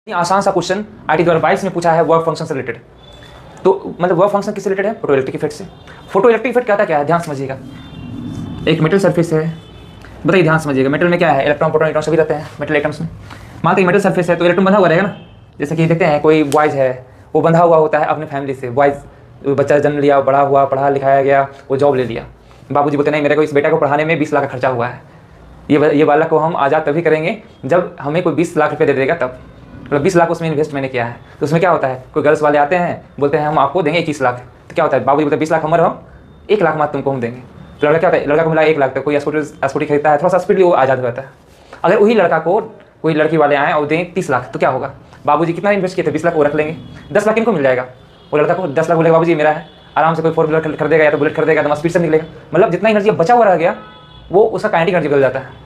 आसान सा question IT 2022 में पूछा है वर्क फंक्शन से रिलेटेड। तो मतलब वर्क फंक्शन किससे रिलेटेड है? फोटो इलेक्ट्रिक इफेक्ट से। फोटो इलेक्ट्रिक इफेक्ट क्या है? ध्यान समझिएगा। एक मेटल सरफेस है, बताइए ध्यान समझिएगा। मेटल में क्या है? इलेक्ट्रॉन प्रोटॉन न्यूट्रॉन सभी रहते हैं मेटल आइटम्स में। मानते हैं मेटल सरफेस है तो इलेक्ट्रॉन बंधा हुआ रहेगा ना। जैसे कि देखते हैं कोई बॉयज़ है, वो बंधा हुआ होता है अपने फैमिली से। बॉयज़ बच्चा जन्म लिया, बड़ा हुआ, पढ़ा लिखाया गया, वो जॉब ले लिया। बाबूजी बोलते नहीं, मेरे को इस बेटा को पढ़ाने में 20 लाख का खर्चा हुआ है। ये बालक को हम आज़ाद तभी करेंगे जब हमें कोई 20 लाख रुपये दे देगा तब। मतलब 20 लाख उसमें इन्वेस्ट मैंने किया है। तो उसमें क्या होता है, कोई गर्ल्स वाले आते हैं, बोलते हैं हम आपको देंगे 21 लाख। तो क्या होता है, बाबूजी बोलते हैं 20 लाख हमारे, हम 1 लाख मात्र तुमको हम देंगे। तो लड़का क्या होता है, लड़का को मिला 1 लाख। तो कोई स्कूटी खरीदता है, थोड़ा सा स्पीडली वो आज़ाद हो जाता है। अगर वही लड़का को कोई लड़की वाले आए और दें 30 लाख तो क्या होगा? बाबूजी कितना इन्वेस्ट किए थे? 20 लाख वो रख लेंगे, 10 लाख इनको मिल जाएगा। वो लड़का को 10 लाख बोलेगा बाबूजी मेरा है, आराम से कोई 4 व्हीलर खरीदेगा या तो बुलेट खरीदेगा, तो स्पीड से निकलेगा। मतलब जितना एनर्जी बचा हुआ रह गया वो उसका काइनेटिक एनर्जी बदल जाता है।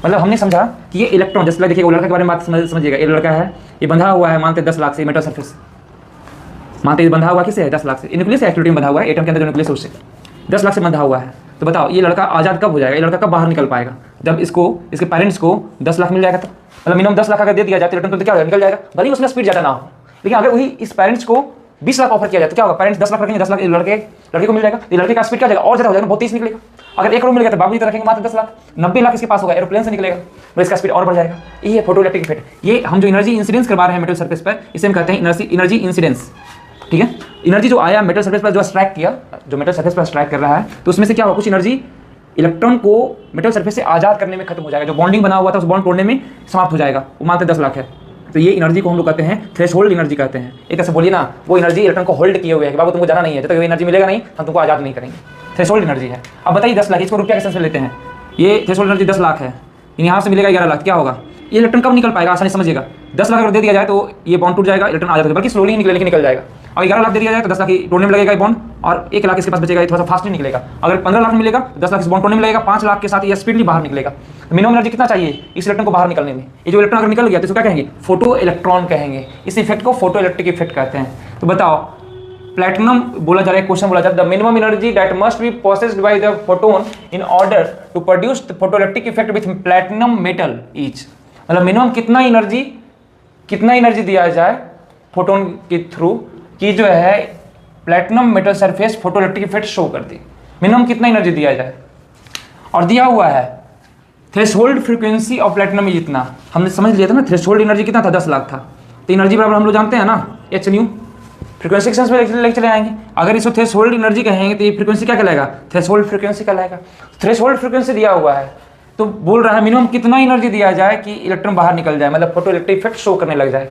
मतलब हमने समझा कि ये इलेक्ट्रॉन, जैसे देखिए वो लड़का के बारे में बात समझिएगा। ये लड़का है, ये बंधा हुआ है मानते 10 लाख से मेटल सरफेस। मानते ये बंधा हुआ किससे है? 10 लाख से। न्यूक्लियस एक्टिविटी में बंधा हुआ है, एटम के अंदर जो न्यूक्लियस है उससे 10 लाख से बंधा हुआ है। तो बताओ ये लड़का आज़ाद कब हो जाएगा? ये लड़का कब बाहर निकल पाएगा? जब इसके पेरेंट्स को 10 लाख मिल जाएगा। तो मतलब मिनिमम 10 लाख अगर दे दिया जाए तो इलेक्ट्रॉन तो क्या होगा, निकल जाएगा, भले ही उसमें स्पीड ज़्यादा ना हो। लेकिन अगर वही इस पेरेंट्स को 20 लाख ऑफर किया जाए तो क्या होगा? पेरेंट्स 10 लाख रखेंगे, 10 लाख लड़के को मिल जाएगा। ये लड़के का स्पीड क्या जाएगा? और ज़्यादा हो जाएगा, बहुत तेज निकलेगा। अगर 1 करोड़ मिल गया तो बाबू जी तो रखेंगे मात्र 10 लाख, 90 लाख इसके पास होगा, एरोप्लेन से निकलेगा, तो इसका स्पीड और बढ़ जाएगा। ये है फोटो इलेक्ट्रिक इफेक्ट। ये हम जो एनर्जी इंसिडेंस करवा रहे हैं मेटल सरफेस पर, इसे हम कहते हैं एनर्जी इंसिडेंस। ठीक है, एनर्जी जो आया मेटल सरफेस पर, जो स्ट्राइक किया, जो मेटल सरफेस पर स्ट्राइक कर रहा है, तो उसमें से क्या होगा, कुछ एनर्जी इलेक्ट्रॉन को मेटल सरफेस से आज़ाद करने में खत्म हो जाएगा। जो बॉन्डिंग बना हुआ था उस बॉन्ड तोड़ने में समाप्त हो जाएगा। वो मानते 10 लाख है। तो ये एनर्जी को हम लोग कहते हैं थ्रेशोल्ड एनर्जी कहते हैं। एक ऐसे बोलिए ना, वो एनर्जी इलेक्ट्रॉन को होल्ड किए हुए है कि बाबू तुमको जाना नहीं है, जब तक एनर्जी मिलेगा नहीं हम तुमको आज़ाद नहीं करेंगे। थ्रेशोल्ड एनर्जी है। अब बताइए 10 लाख, इसको रुपया के सेंस में लेते हैं। ये थ्रेशोल्ड एनर्जी 10 लाख है, यहाँ से मिलेगा 11 लाख। क्या होगा? ये इलेक्ट्रॉन कब निकल पाएगा? आसानी समझिएगा। 10 लाख अगर दे दिया जाए तो ये बॉन्ड टूट जाएगा, इलेक्ट्रॉन आ जाएगा, बल्कि स्लोली निकले लेकिन निकल जाएगा। और 11 लाख दे दिया जाए तो 10 लाख तोड़ने में लगेगा ये बॉन्ड, और 1 लाख इसके पास बचेगा, ये थोड़ा सा फास्टली निकलेगा। अगर 15 लाख मिलेगा तो 10 लाख इस बॉन्ड तोड़ने में लगेगा, 5 लाख के साथ ये स्पीडली बाहर निकलेगा। मिनिमम एनर्जी कितना चाहिए इस इलेक्ट्रॉन को बाहर निकलने में? ये जो इलेक्ट्रॉन अगर निकल गया तो इसको क्या कहेंगे? फोटो इलेक्ट्रॉन कहेंगे। इस इफेक्ट को फोटो इलेक्ट्रिक इफेक्ट कहते हैं। तो बताओ, प्लैटिनम बोला जा रहा है, क्वेश्चन बोला जा रहा है, the minimum energy that must be processed by the photon in order to produce the photoelectric effect with platinum metal each. मतलब मिनिमम कितना एनर्जी दिया जाए फोटोन के थ्रू कि जो है platinum metal surface photoelectric effect show कर दी। मिनिमम कितना एनर्जी दिया जाए? और दिया हुआ है threshold frequency of platinum is इतना। हमने समझ लिया था ना, थ्रेशोल्ड एनर्जी कितना था? 10 लाख था। तो एनर्जी बराबर हम लोग जानते हैं ना, एच न्यू। फ्रीक्वेंसी के सेंस में लेके चले आएंगे। अगर इसको थ्रेशोल्ड एनर्जी कहेंगे तो ये फ्रीक्वेंसी क्या कहलाएगा? थ्रेशोल्ड फ्रीक्वेंसी कहलाएगा। थ्रेशोल्ड फ्रीक्वेंसी दिया हुआ है तो बोल रहा है मिनिमम कितना एनर्जी दिया जाए कि इलेक्ट्रॉन बाहर निकल जाए, मतलब फोटो इलेक्ट्रिक इफेक्ट शो करने लग जाए।